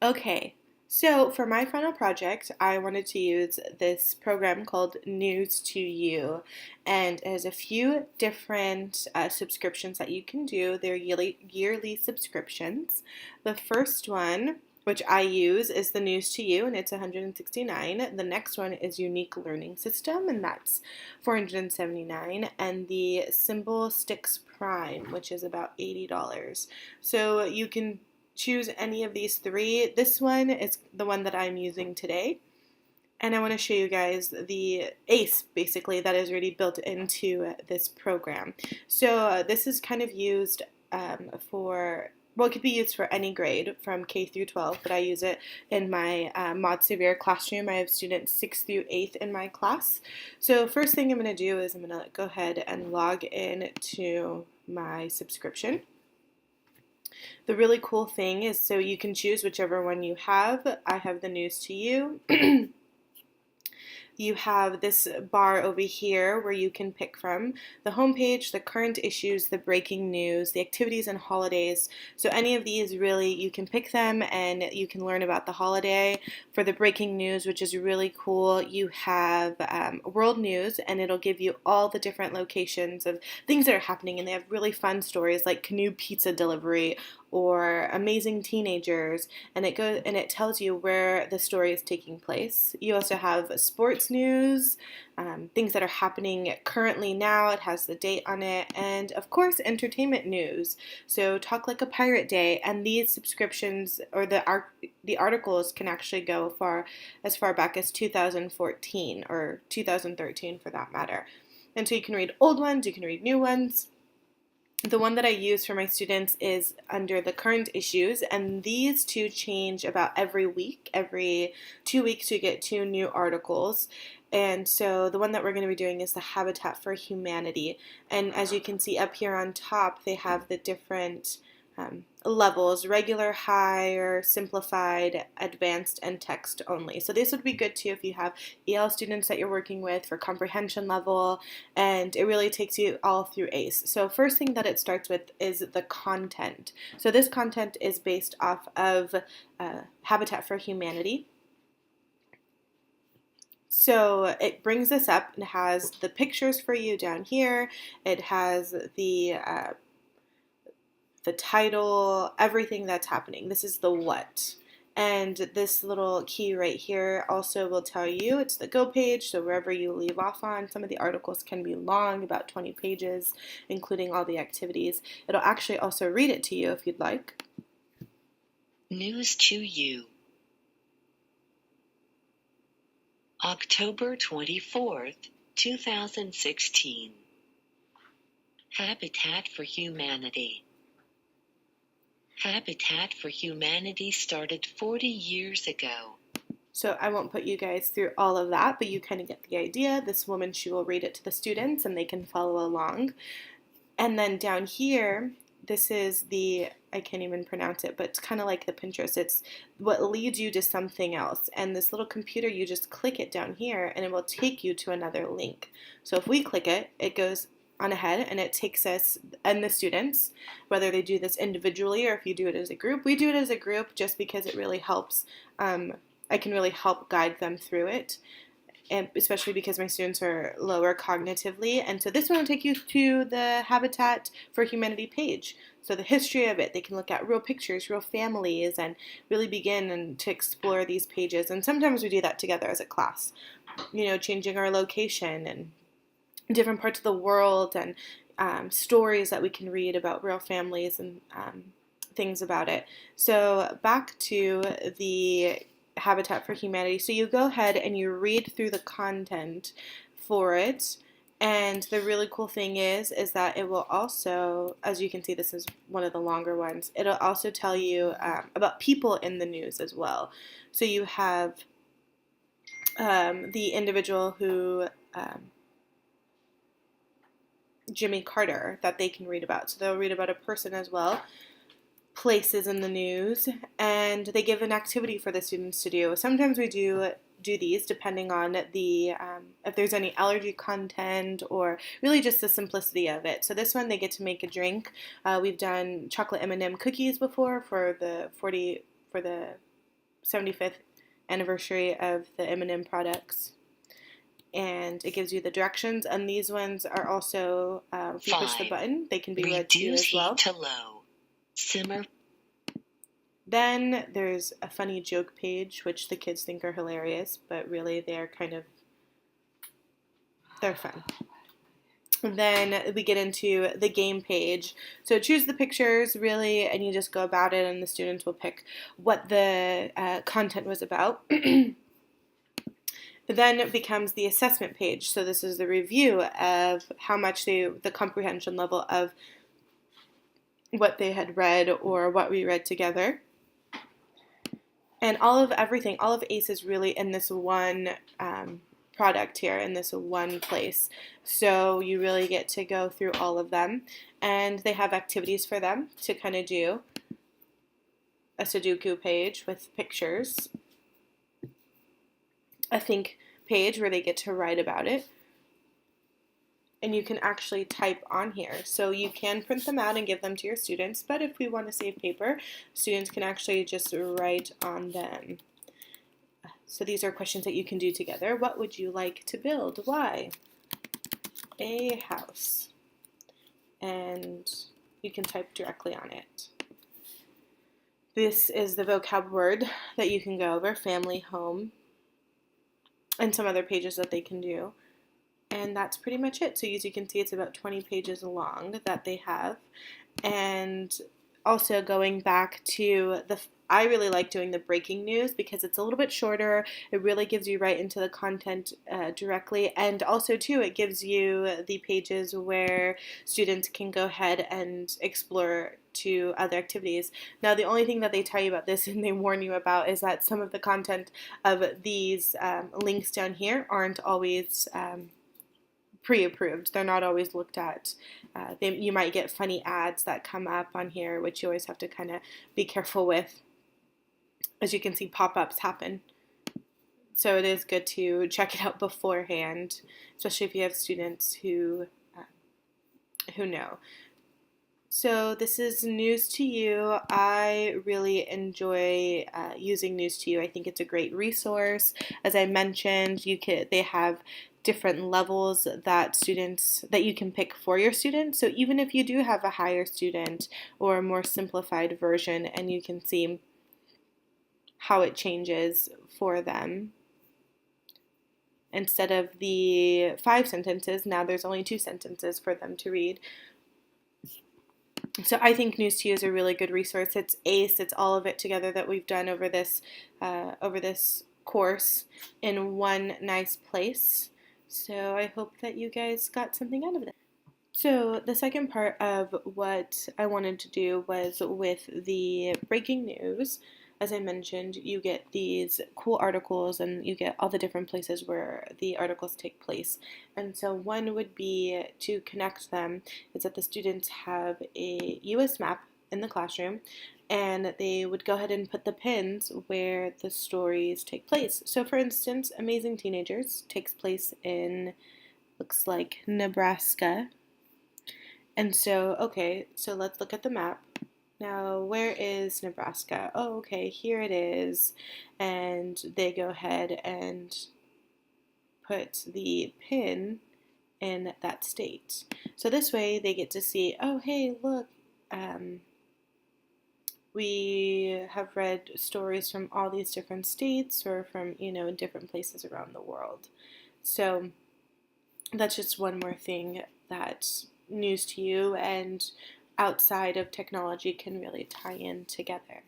Okay, so for my final project, I wanted to use this program called News to You, and it has a few different subscriptions that you can do. They're yearly subscriptions. The first one, which I use, is the News to You, and it's 169. The next one is Unique Learning System, and that's 479, and the Symbol Sticks Prime, which is about $80. So you can choose any of these three. This one is the one that I'm using today. And I want to show you guys the ACE, basically, that is already built into this program. So this is kind of used well, it could be used for any grade from K through 12, but I use it in my Mod Severe classroom. I have students 6th through 8th in my class. So first thing I'm going to do is I'm going to go ahead and log in to my subscription. The really cool thing is so you can choose whichever one you have. I have the News to You. You have this bar over here where you can pick from the homepage, the current issues, the breaking news, the activities and holidays. So any of these really, you can pick them and you can learn about the holiday. For the breaking news, which is really cool, you have world news, and it'll give you all the different locations of things that are happening, and they have really fun stories like canoe pizza delivery or amazing teenagers, and it tells you where the story is taking place. You also have sports news, things that are happening currently now. It has the date on it, and of course entertainment news. So Talk Like a Pirate Day, and these subscriptions or the articles can actually go as far back as 2014 or 2013 for that matter. And so you can read old ones, you can read new ones. The one that I use for my students is under the current issues, and these two change about every week. Every 2 weeks you get two new articles. And so the one that we're going to be doing is the Habitat for Humanity. And as you can see up here on top, they have the different levels: regular, higher, simplified, advanced, and text only. So this would be good too if you have EL students that you're working with for comprehension level, and it really takes you all through ACE. So first thing that it starts with is the content. So this content is based off of Habitat for Humanity. So it brings this up and has the pictures for you down here. It has the title, everything that's happening. This is the what. And this little key right here also will tell you it's the go page, so wherever you leave off on. Some of the articles can be long, about 20 pages, including all the activities. It'll actually also read it to you if you'd like. News to You. October 24th, 2016. Habitat for Humanity. Habitat for Humanity started 40 years ago. So I won't put you guys through all of that, but you kind of get the idea. This woman, she will read it to the students and they can follow along. And then down here, this is I can't even pronounce it, but it's kind of like the Pinterest. It's what leads you to something else. And this little computer, you just click it down here and it will take you to another link. So if we click it, it goes on ahead and it takes us and the students, whether they do this individually or if you do it as a group. We do it as a group just because it really helps. I can really help guide them through it, and especially because my students are lower cognitively. And so this one will take you to the Habitat for Humanity page. So the history of it, they can look at real pictures, real families, and really begin to explore these pages. And sometimes we do that together as a class, changing our location and different parts of the world, and stories that we can read about real families and things about it. So back to the Habitat for Humanity. So you go ahead and you read through the content for it. And the really cool thing is that it will also, as you can see, this is one of the longer ones, it'll also tell you about people in the news as well. So you have the individual who Jimmy Carter, that they can read about. So they'll read about a person as well, places in the news, and they give an activity for the students to do. Sometimes we do these depending on the if there's any allergy content or really just the simplicity of it. So this one, they get to make a drink. We've done chocolate M&M cookies before for the 75th anniversary of the M&M products. And it gives you the directions, and these ones are also, if you push the 5. button, they can be read to you Reduce as well. heat to low. Simmer. Then there's a funny joke page, which the kids think are hilarious, but really they're fun. Then we get into the game page. So choose the pictures, really, and you just go about it, and the students will pick what the content was about. Then it becomes the assessment page. So this is the review of how much the comprehension level of what they had read or what we read together. And all of ACE is really in this one product here, in this one place. So you really get to go through all of them. And they have activities for them to kind of do. A Sudoku page with pictures. A think page where they get to write about it. And you can actually type on here. So you can print them out and give them to your students, but if we want to save paper, students can actually just write on them. So these are questions that you can do together. What would you like to build? Why? A house. And you can type directly on it. This is the vocab word that you can go over, family, home, and some other pages that they can do. And that's pretty much it. So as you can see, it's about 20 pages long that they have. And also going back to I really like doing the breaking news because it's a little bit shorter. It really gives you right into the content directly. And also, too, it gives you the pages where students can go ahead and explore to other activities. Now, the only thing that they tell you about this and they warn you about is that some of the content of these links down here aren't always pre-approved. They're not always looked at. You might get funny ads that come up on here, which you always have to kind of be careful with. As you can see, pop-ups happen. So it is good to check it out beforehand, especially if you have students who know. So this is News to You. I really enjoy using News to You. I think it's a great resource. As I mentioned, they have different levels that you can pick for your students. So even if you do have a higher student or a more simplified version, and you can see how it changes for them. Instead of the 5 sentences, now there's only 2 sentences for them to read. So I think News to You is a really good resource. It's ACE. It's all of it together that we've done over this course in one nice place. So I hope that you guys got something out of it. So the second part of what I wanted to do was with the breaking news. As I mentioned, you get these cool articles and you get all the different places where the articles take place. And so one would be to connect them is that the students have a US map in the classroom and they would go ahead and put the pins where the stories take place. So for instance, Amazing Teenagers takes place in, looks like Nebraska. And so, okay, so let's look at the map. Now, where is Nebraska? Oh, okay, here it is. And they go ahead and put the pin in that state. So this way they get to see, oh, hey, look, we have read stories from all these different states or from, different places around the world. So that's just one more thing that's News to You and outside of technology can really tie in together.